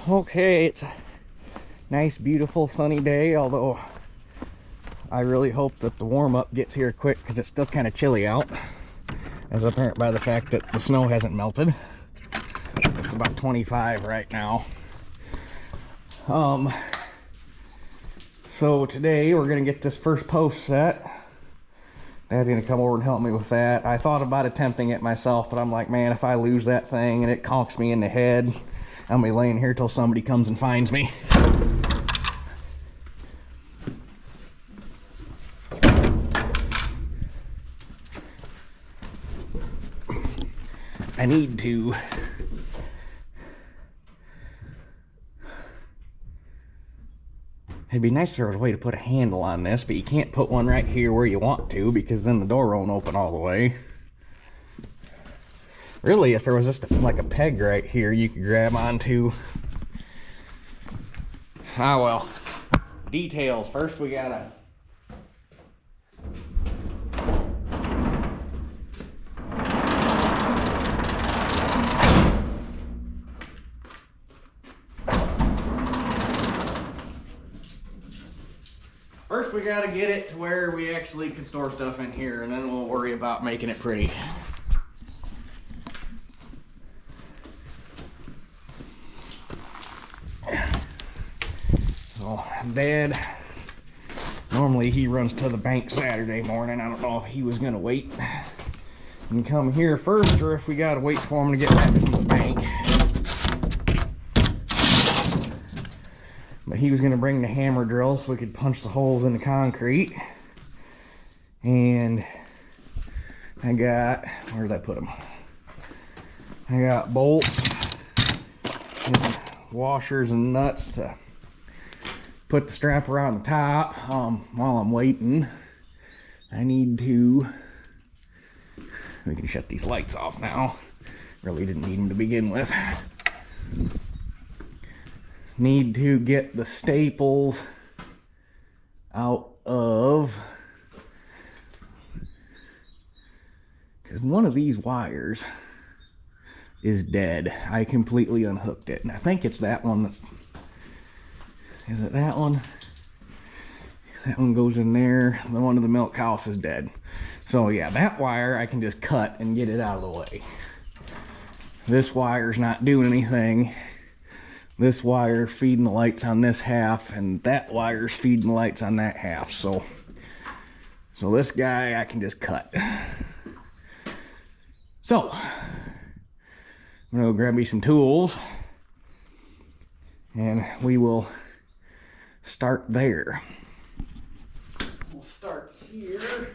Okay, it's a nice, beautiful, sunny day, although I really hope that the warm-up gets here quick because it's still kind of chilly out, as apparent by the fact that the snow hasn't melted. It's about 25 right now. So today we're gonna get this first post set. Dad's gonna come over and help me with that. I thought about attempting it myself, but I'm like, man, if I lose that thing and it conks me in the head, I'm gonna be laying here till somebody comes and finds me. I need to it'd be nice if there was a way to put a handle on this, but you can't put one right here where you want to because then the door won't open all the way. Really, if there was just like a peg right here you could grab onto. Ah well. Details. First we gotta get it to where we actually can store stuff in here, and then we'll worry about making it pretty. So Dad, normally he runs to the bank Saturday morning. I don't know if he was gonna wait and come here first, or if we gotta wait for him to get back from the bank. But he was gonna bring the hammer drill so we could punch the holes in the concrete. And I got, where did I put them? I got bolts and washers and nuts to put the strap around the top. While I'm waiting, I need to, we can shut these lights off now. Really didn't need them to begin with. Need to get the staples out of, because one of these wires is dead. I completely unhooked it, and I think it's that one. Is it that one? That one goes in there. The one of the milk house is dead. So yeah, that wire I can just cut and get it out of the way. This wire's not doing anything. This wire feeding the lights on this half, and that wire's feeding the lights on that half. So this guy I can just cut. So I'm gonna go grab me some tools, and we will start there. We'll start here.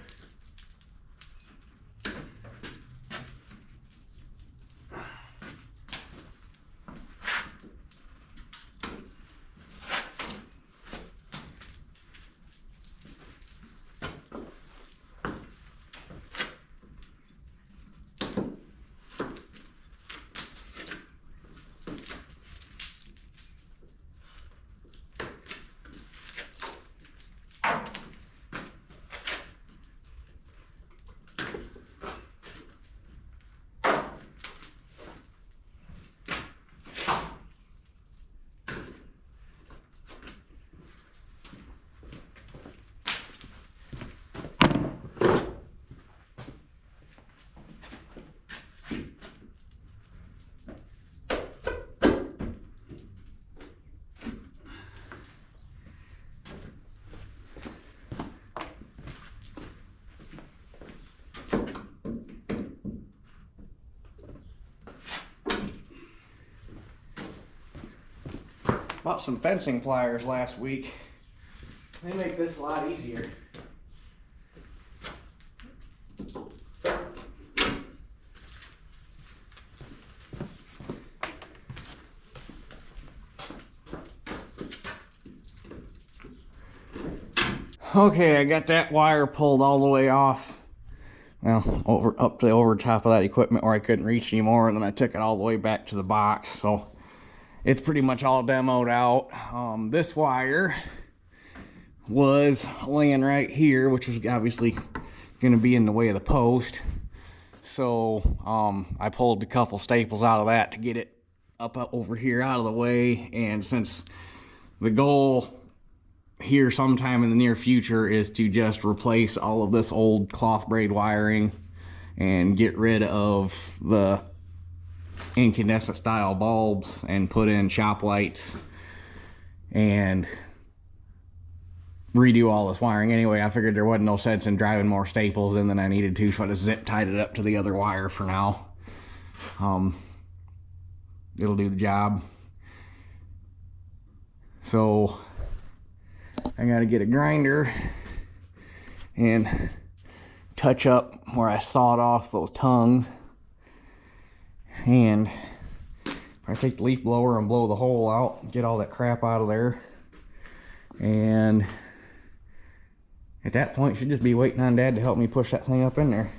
Bought some fencing pliers last week. They make this a lot easier. Okay, I got that wire pulled all the way off. Well, up to the over top of that equipment where I couldn't reach anymore, and then I took it all the way back to the box. So it's pretty much all demoed out. This wire was laying right here, which was obviously going to be in the way of the post. So I pulled a couple staples out of that to get it up over here out of the way. And since the goal here sometime in the near future is to just replace all of this old cloth braid wiring and get rid of the incandescent style bulbs and put in shop lights and redo all this wiring anyway, I figured there wasn't no sense in driving more staples in than I needed to, so I just zip tied it up to the other wire for now. It'll do the job. So I gotta get a grinder and touch up where I sawed off those tongues, and I take the leaf blower and blow the hole out, get all that crap out of there, and at that point should just be waiting on Dad to help me push that thing up in there.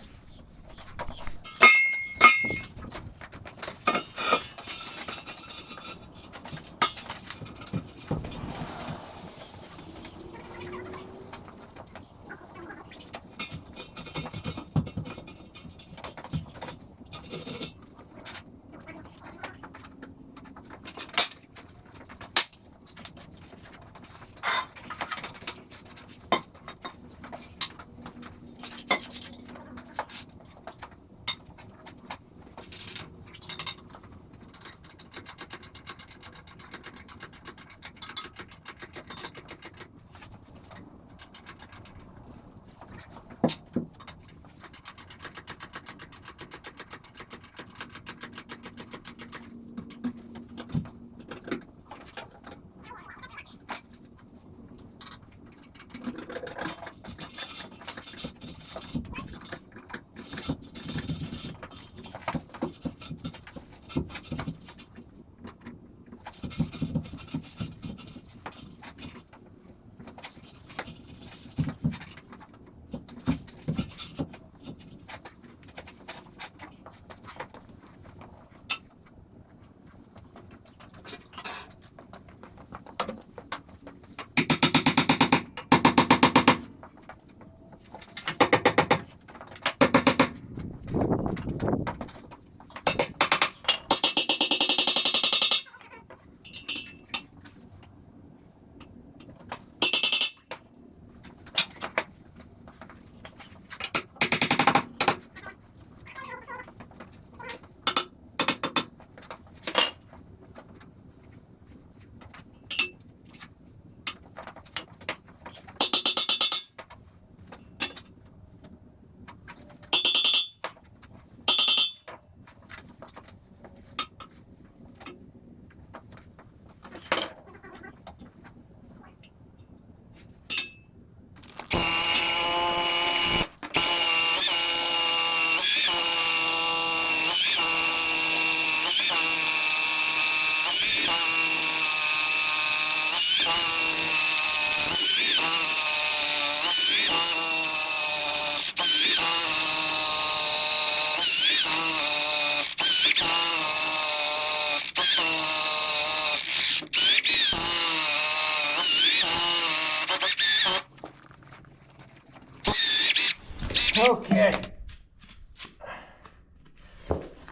Okay.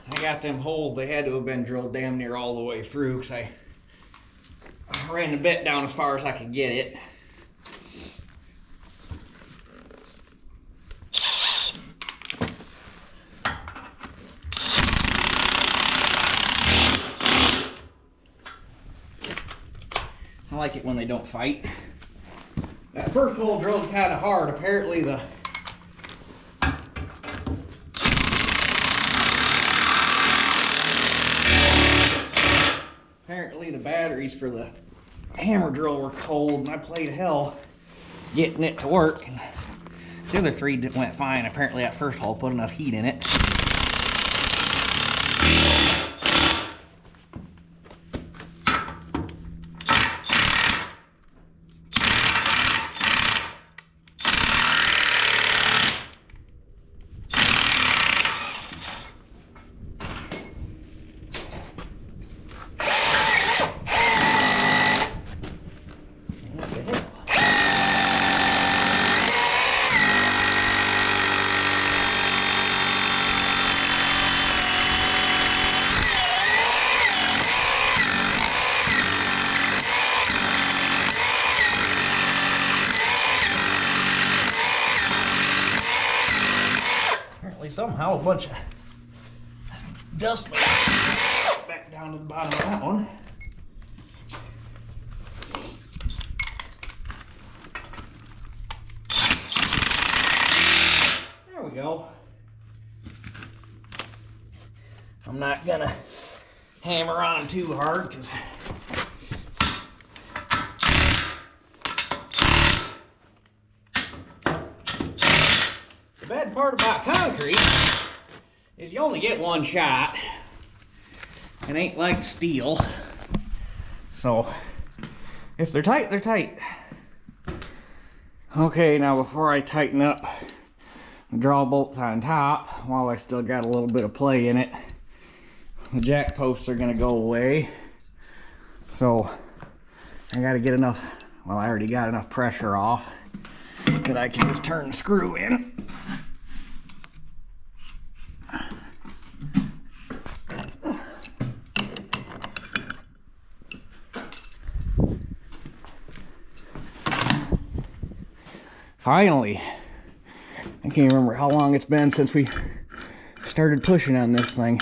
I got them holes. They had to have been drilled damn near all the way through because I ran the bit down as far as I could get it. I like it when they don't fight. That first hole drilled kind of hard. Apparently the batteries for the hammer drill were cold, and I played hell getting it to work. And the other three went fine. Apparently that first hole put enough heat in it. Apparently somehow a bunch of dust back down to the bottom of that one. There we go. I'm not gonna hammer on them too hard because the bad part about concrete is you only get one shot. It ain't like steel. So if they're tight, they're tight. Okay, now before I tighten up the draw bolts on top, while I still got a little bit of play in it, the jack posts are gonna go away. So I gotta get enough, well, I already got enough pressure off that I can just turn the screw in. Finally, I can't remember how long it's been since we started pushing on this thing.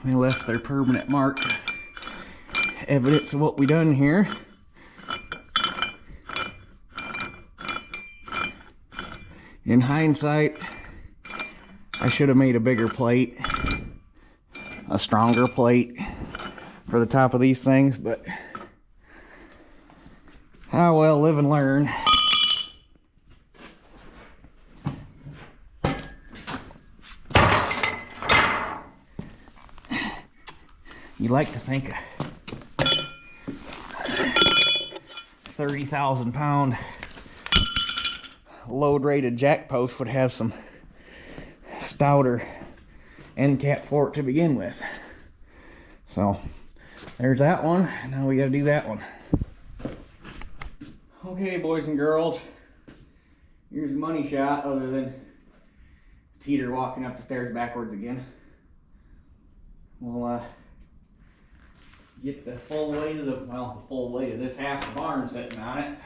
They left their permanent mark, evidence of what we done here. In hindsight, I should have made a bigger plate, a stronger plate for the top of these things, but oh well, live and learn. You like to think a 30,000 pound load rated jack post would have some stouter end cap for it to begin with. So there's that one. Now we got to do that one. Okay, boys and girls, here's a money shot other than Teeter walking up the stairs backwards again. We'll get the full weight of the full weight of this half the barn sitting on it.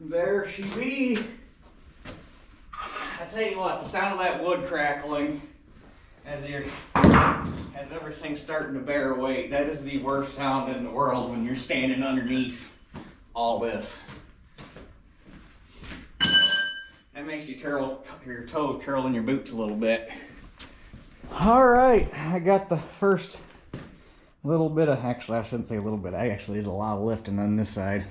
There she be. I tell you what, the sound of that wood crackling as everything's starting to bear weight, that is the worst sound in the world when you're standing underneath all this. That makes you your toes curl in your boots a little bit. All right, I got the first little bit of, actually I shouldn't say a little bit, I actually did a lot of lifting on this side.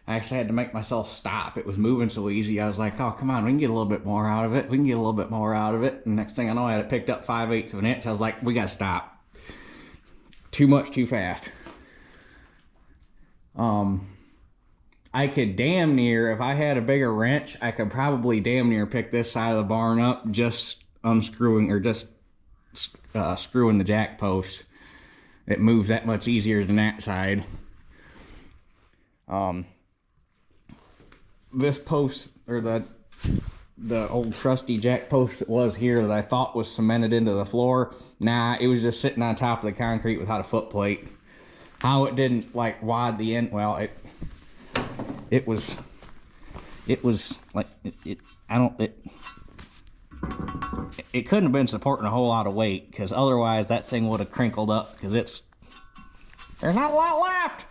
I actually had to make myself stop. It was moving so easy. I was like, oh, come on, we can get a little bit more out of it. We can get a little bit more out of it. And next thing I know, I had it picked up 5/8 of an inch. I was like, we got to stop. Too much, too fast. I could damn near, if I had a bigger wrench, I could probably damn near pick this side of the barn up, just unscrewing or just screwing the jack post. It moves that much easier than that side. This post, or the old trusty jack post that was here that I thought was cemented into the floor, nah, it was just sitting on top of the concrete without a foot plate. How it didn't like wad the end, well, it was like it couldn't have been supporting a whole lot of weight, because otherwise that thing would have crinkled up, because there's not a lot left.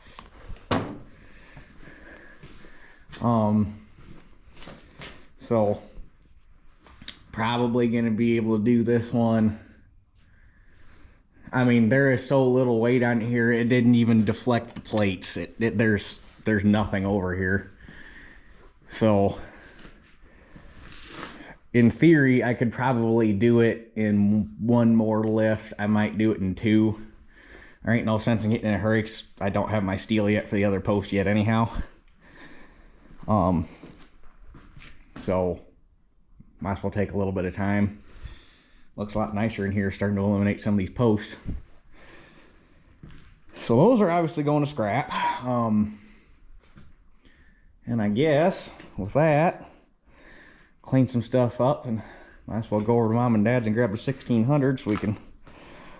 So probably going to be able to do this one. I mean, there is so little weight on here, it didn't even deflect the plates. There's nothing over here. So, in theory, I could probably do it in one more lift. I might do it in two. There ain't no sense in getting in a hurry 'cause I don't have my steel yet for the other post yet anyhow. So, might as well take a little bit of time. Looks a lot nicer in here, starting to eliminate some of these posts. So those are obviously going to scrap. And I guess with that, clean some stuff up and might as well go over to Mom and Dad's and grab a 1600 so we can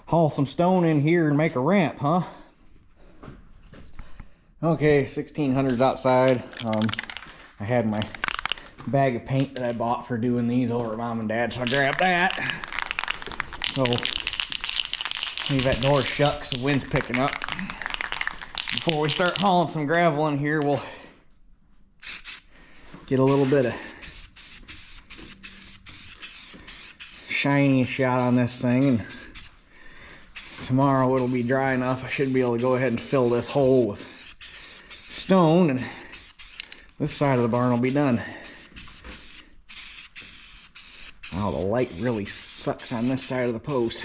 haul some stone in here and make a ramp, huh? Okay, 1600's outside. I had my bag of paint that I bought for doing these over at Mom and Dad, so I grabbed that. So, leave that door shut because the wind's picking up. Before we start hauling some gravel in here, we'll get a little bit of shiny shot on this thing, and tomorrow it'll be dry enough. I should be able to go ahead and fill this hole with stone, and this side of the barn will be done. Oh, the light really sucks on this side of the post.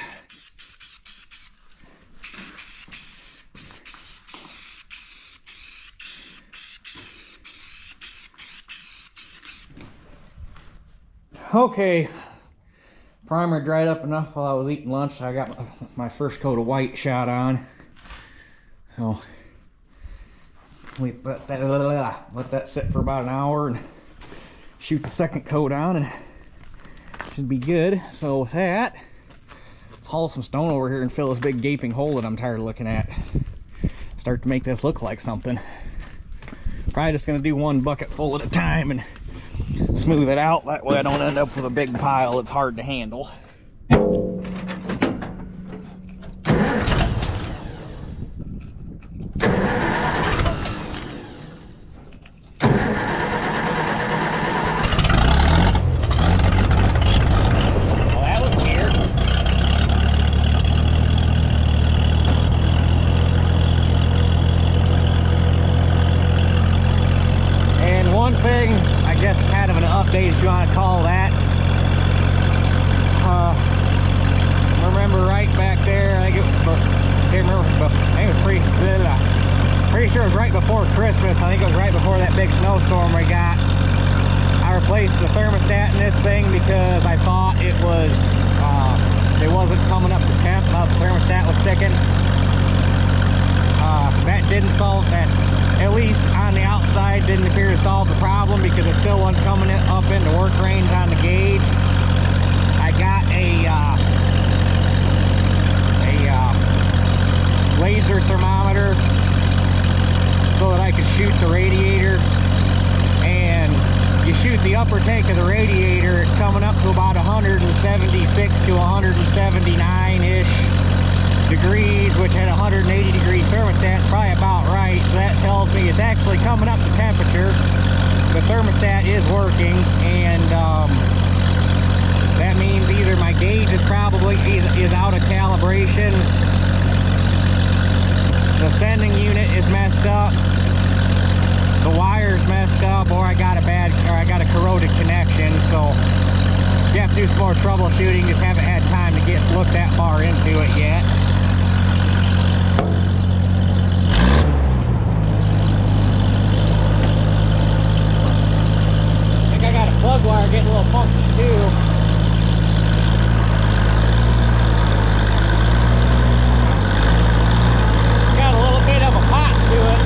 Okay, primer dried up enough while I was eating lunch. I got my first coat of white shot on. So, let that sit for about an hour and shoot the second coat on, and should be good. So with that, let's haul some stone over here and fill this big gaping hole that I'm tired of looking at. Start to make this look like something. Probably just gonna do one bucket full at a time and smooth it out. That way I don't end up with a big pile that's hard to handle. If you want to call that. Remember right back there, I think it was, can't remember, but I think it was pretty sure it was right before Christmas. I think it was right before that big snowstorm we got. I replaced the thermostat in this thing because I thought it wasn't coming up to temp. The thermostat was sticking. That didn't solve that. At least on the outside, didn't appear to solve the problem because it still wasn't coming up into work range on the gauge. I got a laser thermometer so that I could shoot the radiator, and you shoot the upper tank of the radiator, it's coming up to about 176 to 179-ish degrees, which at 180 degree thermostat is probably about right. So that tells me it's actually coming up to temperature. The thermostat is working, and that means either my gauge is probably is out of calibration, the sending unit is messed up, the wire's messed up, or I got a corroded connection. So you have to do some more troubleshooting. Just haven't had time to look that far into it yet. Plug wire getting a little funky too. Got a little bit of a pop to it.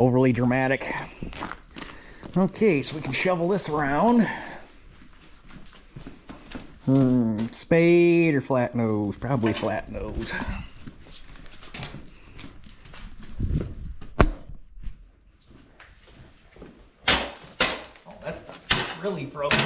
overly dramatic. Okay, so we can shovel this around. Spade or flat nose? Probably flat nose. Oh, that's really frozen.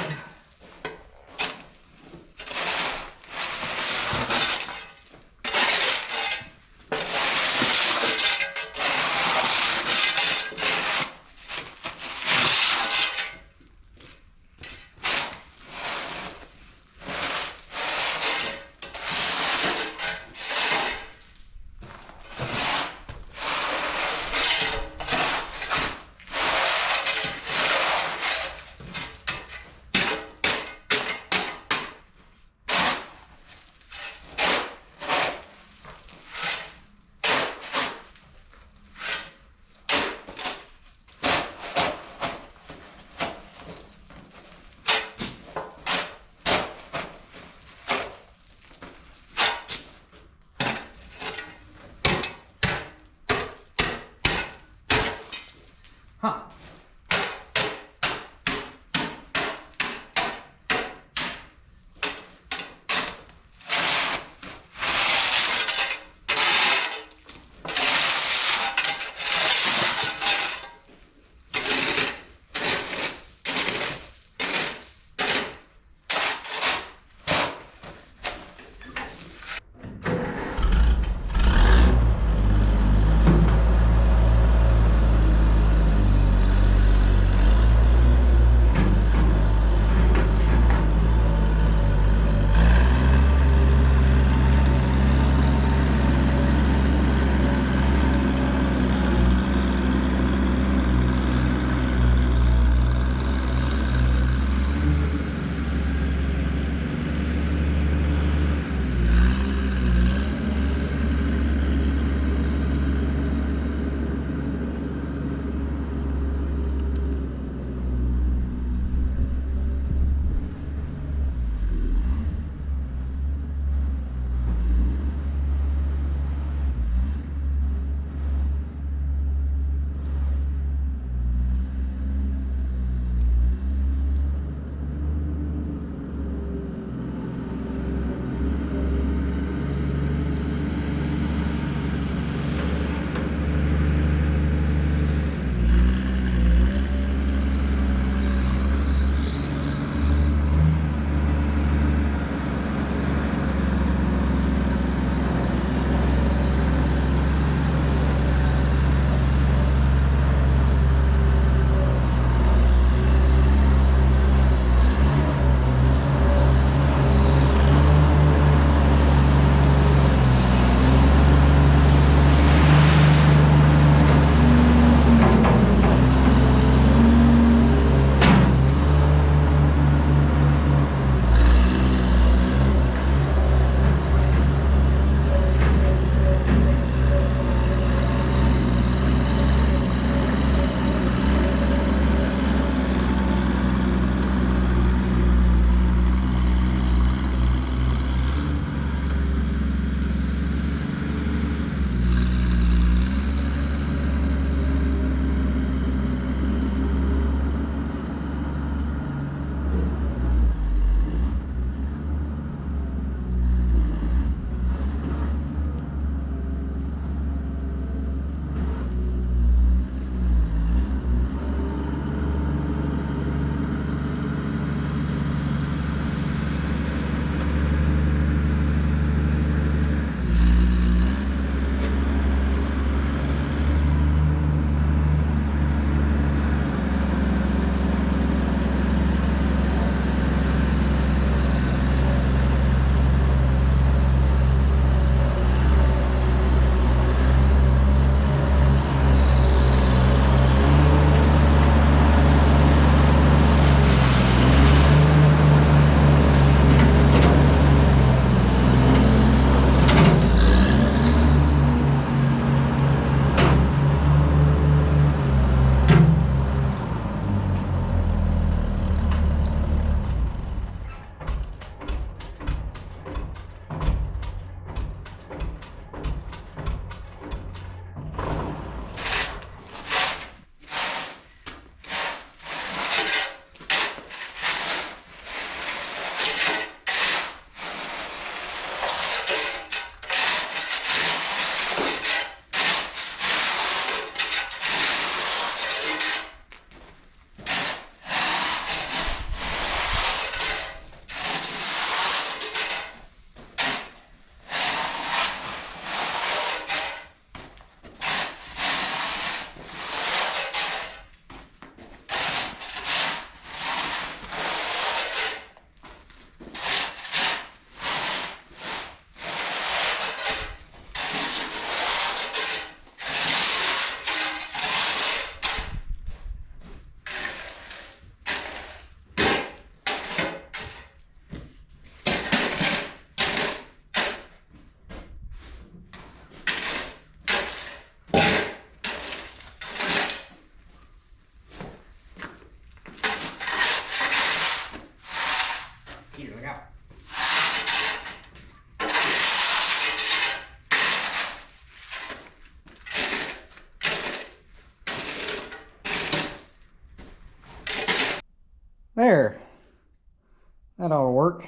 that ought to work.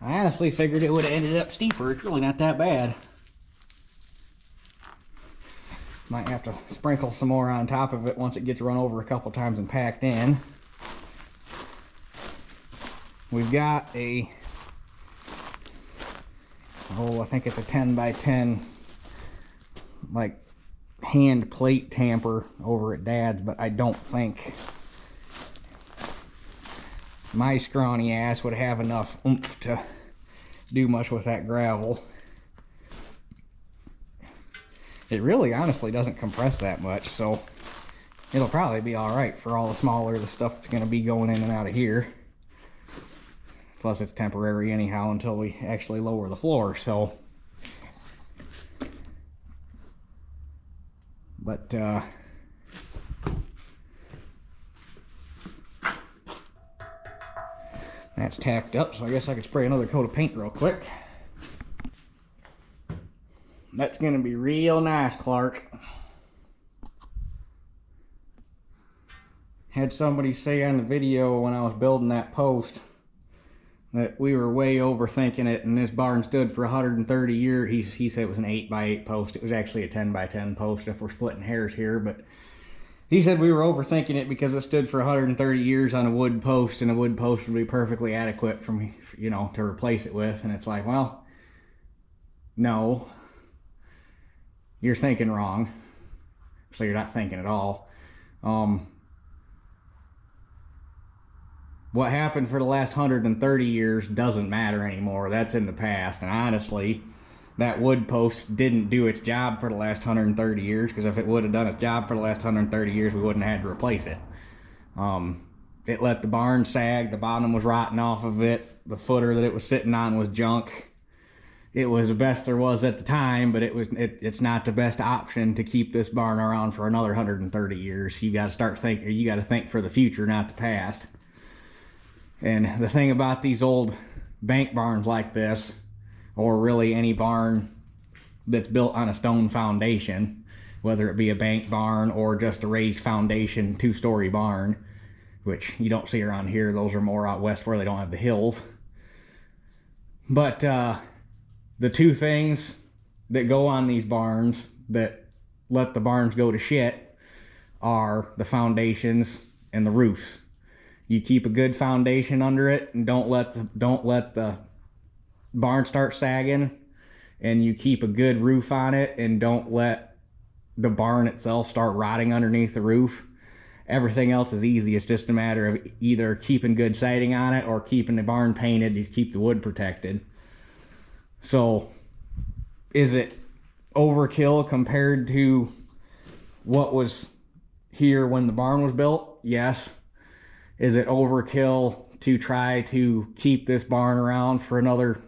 I honestly figured it would have ended up steeper. It's really not that bad. Might have to sprinkle some more on top of it once it gets run over a couple times and packed in. We've got a, I think it's a 10 by 10 like hand plate tamper over at Dad's, but I don't think my scrawny ass would have enough oomph to do much with that gravel. It really honestly doesn't compress that much, so it'll probably be alright for all the smaller the stuff that's going to be going in and out of here. Plus it's temporary anyhow until we actually lower the floor, so. But that's tacked up, so I guess I could spray another coat of paint real quick. That's gonna be real nice, Clark. Had somebody say on the video when I was building that post that we were way overthinking it, and this barn stood for 130 years. He said it was an 8 by 8 post. It was actually a 10 by 10 post if we're splitting hairs here, but he said we were overthinking it because it stood for 130 years on a wood post, and a wood post would be perfectly adequate for me, you know, to replace it with. And it's like, well, no, you're thinking wrong. So you're not thinking at all. What happened for the last 130 years doesn't matter anymore. That's in the past. And honestly, that wood post didn't do its job for the last 130 years, because if it would have done its job for the last 130 years, we wouldn't have had to replace it. It let the barn sag. The bottom was rotting off of it. The footer that it was sitting on was junk. It was the best there was at the time, but it's not the best option to keep this barn around for another 130 years. You got to start thinking. You got to think for the future, not the past. And the thing about these old bank barns like this, or really any barn that's built on a stone foundation, whether it be a bank barn or just a raised foundation 2-story barn, which you don't see around here. Those are more out west where they don't have the hills. But the two things that go on these barns that let the barns go to shit are the foundations and the roofs. You keep a good foundation under it, and don't let the barn start sagging, and you keep a good roof on it, and don't let the barn itself start rotting underneath the roof. Everything else is easy. It's just a matter of either keeping good siding on it or keeping the barn painted to keep the wood protected. So, is it overkill compared to what was here when the barn was built? Yes. Is it overkill to try to keep this barn around for another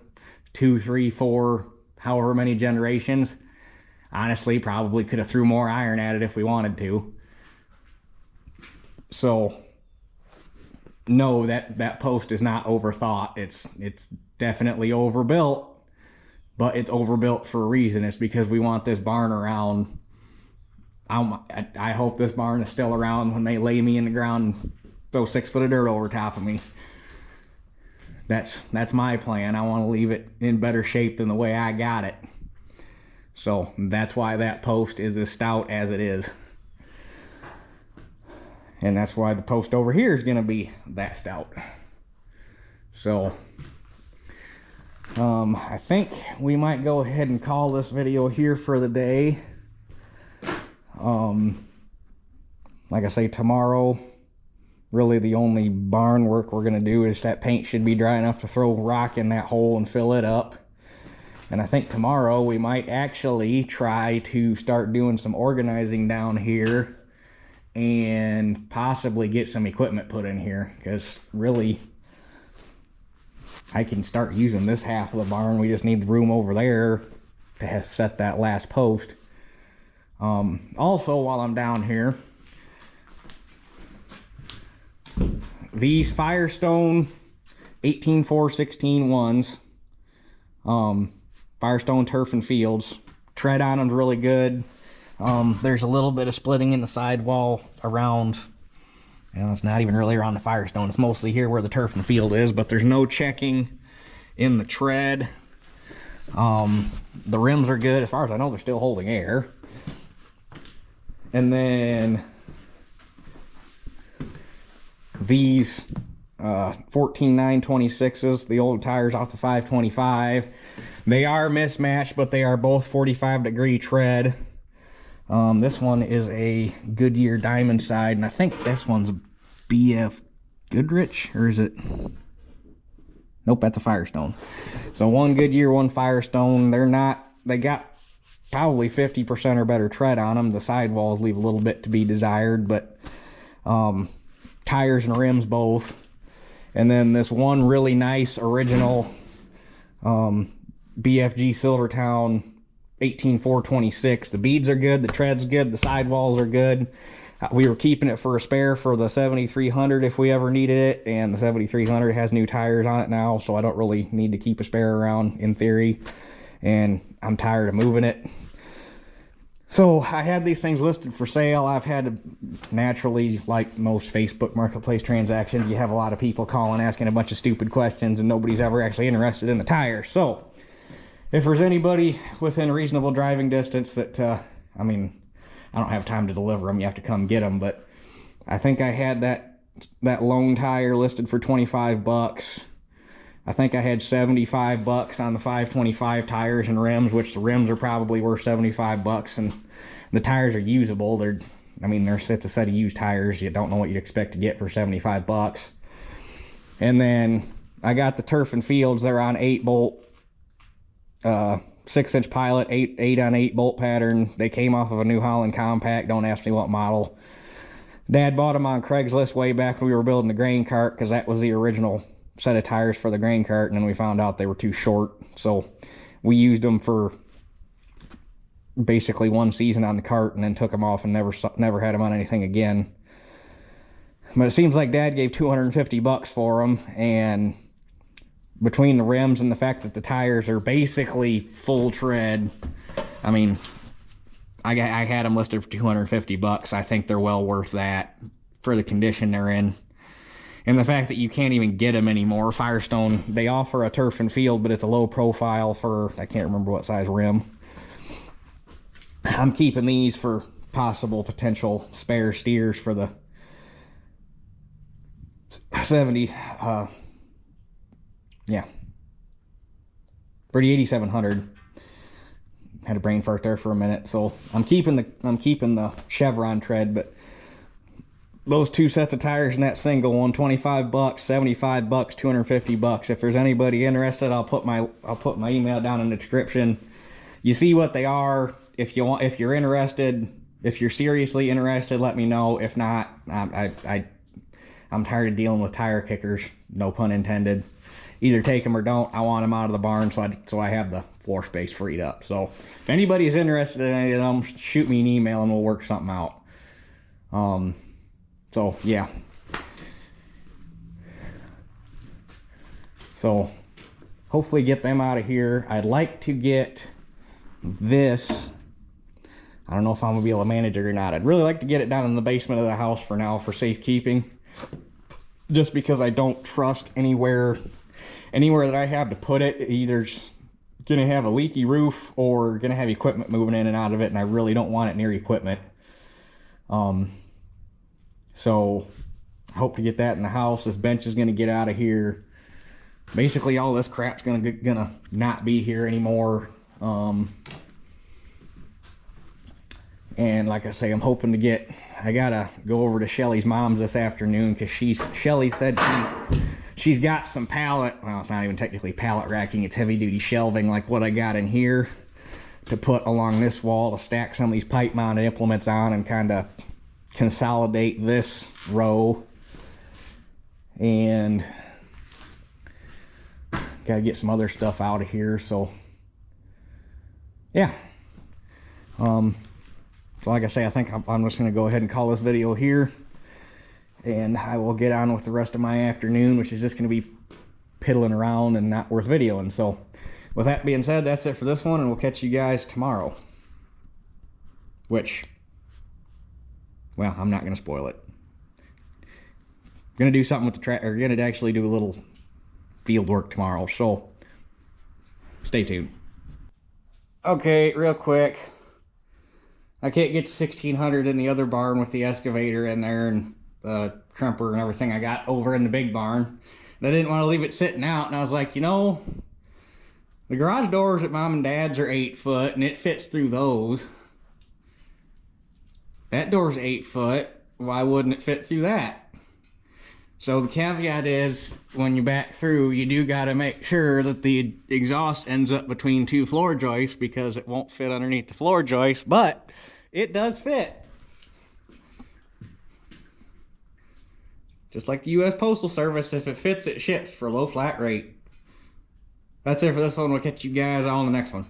2, 3, 4, however many generations? Honestly, probably could have threw more iron at it if we wanted to. So, no, that post is not overthought. It's definitely overbuilt, but it's overbuilt for a reason. It's because we want this barn around. I hope this barn is still around when they lay me in the ground and throw 6 foot of dirt over top of me. That's my plan. I want to leave it in better shape than the way I got it. So that's why that post is as stout as it is. And that's why the post over here is going to be that stout. So I think we might go ahead and call this video here for the day. Like I say, tomorrow, really the only barn work we're going to do is that paint should be dry enough to throw rock in that hole and fill it up. And I think tomorrow we might actually try to start doing some organizing down here and possibly get some equipment put in here, because really I can start using this half of the barn. We just need the room over there to set that last post. Also, while I'm down here, these Firestone 18-4-16 ones, Firestone Turf and Fields, tread on them's really good. There's a little bit of splitting in the sidewall around And it's not even really around the Firestone. It's mostly here where the turf and field is, but there's no checking in the tread. The rims are good. As far as I know, they're still holding air. And then these 14.926s, the old tires off the 525, they are mismatched, but they are both 45-degree tread. This one is a Goodyear Diamond Side, and I think this one's a BF Goodrich, or is it? Nope, that's a Firestone. So one Goodyear, one Firestone. They got probably 50% or better tread on them. The sidewalls leave a little bit to be desired, but tires and rims both. And then this one really nice original BFG Silvertown 18426. The beads are good, the tread's good, the sidewalls are good. We were keeping it for a spare for the 7300 if we ever needed it, and the 7300 has new tires on it now, so I don't really need to keep a spare around in theory, and I'm tired of moving it. So I had these things listed for sale. I've had to, naturally, like most Facebook Marketplace transactions, you have a lot of people calling asking a bunch of stupid questions, and nobody's ever actually interested in the tires. So if there's anybody within reasonable driving distance that, I mean, I don't have time to deliver them, you have to come get them, but I think I had that lone tire listed for 25 bucks. I think I had 75 bucks on the 525 tires and rims, which the rims are probably worth 75 bucks, and the tires are usable. It's a set of used tires. You don't know what you'd expect to get for 75 bucks. And then I got the turf and fields. They're on 8-bolt, 6-inch pilot, 8 on 8 bolt pattern. They came off of a New Holland compact. Don't ask me what model. Dad bought them on Craigslist way back when we were building the grain cart, because that was the original set of tires for the grain cart, and then we found out they were too short, so we used them for basically one season on the cart and then took them off and never had them on anything again. But it seems like Dad gave 250 bucks for them, and between the rims and the fact that the tires are basically full tread, I mean, I had them listed for 250 bucks. I think they're well worth that for the condition they're in. And the fact that you can't even get them anymore. Firestone, they offer a turf and field, but it's a low profile for, I can't remember what size rim. I'm keeping these for possible potential spare steers for the 70, for the 8700. Had a brain fart there for a minute. So I'm keeping the Chevron tread, but those two sets of tires and that single one, 25 bucks, 75 bucks, 250 bucks. If there's anybody interested, I'll put my email down in the description. You see what they are. If you're interested, if you're seriously interested, let me know. If not, I'm tired of dealing with tire kickers, no pun intended. Either take them or don't. I want them out of the barn so I have the floor space freed up. So if anybody is interested in any of them, shoot me an email and we'll work something out. So yeah. So hopefully get them out of here. I'd like to get this. I don't know if I'm gonna be able to manage it or not. I'd really like to get it down in the basement of the house for now for safekeeping. Just because I don't trust anywhere that I have to put it. Either gonna have a leaky roof or gonna have equipment moving in and out of it, and I really don't want it near equipment. So I hope to get that in the house. This bench is gonna get out of here. Basically all this crap's gonna not be here anymore. And like I say, I'm hoping to get, I gotta go over to Shelly's mom's this afternoon, because Shelly said she's got some pallet, well, it's not even technically pallet racking, it's heavy duty shelving like what I got in here to put along this wall to stack some of these pipe mounted implements on and kind of consolidate this row. And gotta get some other stuff out of here. So yeah, so like I say, I think I'm just gonna go ahead and call this video here, and I will get on with the rest of my afternoon, which is just gonna be piddling around and not worth videoing. So with that being said, that's it for this one, and we'll catch you guys tomorrow, which, well, I'm not gonna spoil it. Gonna do something with the track, or gonna actually do a little field work tomorrow, so stay tuned. Okay, real quick. I can't get to 1600 in the other barn with the excavator in there and the crumper and everything I got over in the big barn. And I didn't want to leave it sitting out, and I was like, you know, the garage doors at Mom and Dad's are 8 foot, and it fits through those. That door's 8 foot. Why wouldn't it fit through that? So the caveat is, when you back through, you do got to make sure that the exhaust ends up between 2 floor joists, because it won't fit underneath the floor joist, but it does fit. Just like the U.S. Postal Service, if it fits, it ships for a low flat rate. That's it for this one. We'll catch you guys on the next one.